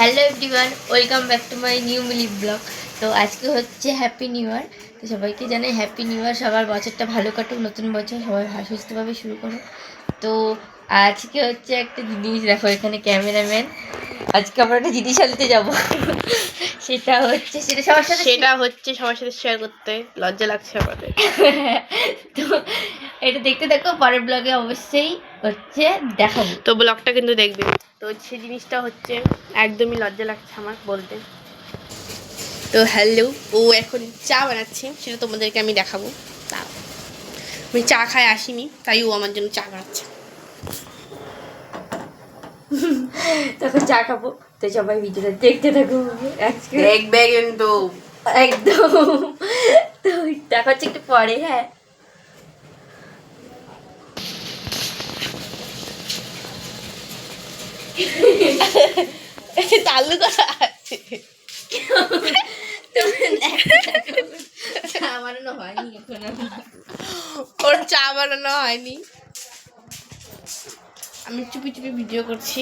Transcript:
Hello everyone, welcome back to my new mini blog. তো আজকে হচ্ছে হ্যাপি নিউ ইয়ার। তো সবাইকে জানাই হ্যাপি নিউ ইয়ার। সবার বছরটা ভালো কাটুক, নতুন বছর সবাই সুস্থভাবে শুরু করো। তো আজকে হচ্ছে একটা জিনিস দেখো, এখানে ক্যামেরাম্যান। আজকে আমরা একটা জিনিস আনতে যাবো। সেটা হচ্ছে সবার সাথে শেয়ার করতে লজ্জা লাগছে আমাদের। তো এটা দেখতে দেখো, পরের ব্লগে অবশ্যই হচ্ছে দেখাবো। তো ব্লগটা কিন্তু দেখবে। তো সেই জিনিসটা হচ্ছে একদমই লজ্জা লাগছে আমার বলতে। তো হ্যালো, ও এখন চা বানাচ্ছে, সেটা তোমাদেরকে আমি দেখাবো। তাও আমি চা খাই আসিনি, তাই ও আমার জন্য চা বানাচ্ছে। তখন চা খাবো। তো সবাই ভিডিওটা দেখতে থাকো, দেখবে কিন্তু একদম। তো দেখা হচ্ছে একটু পরে। হ্যাঁ, চালু করা আছে। বানানো হয়নি এখন। ওর চা বানানো হয়নি, আমি চুপি চুপি ভিডিও করছি।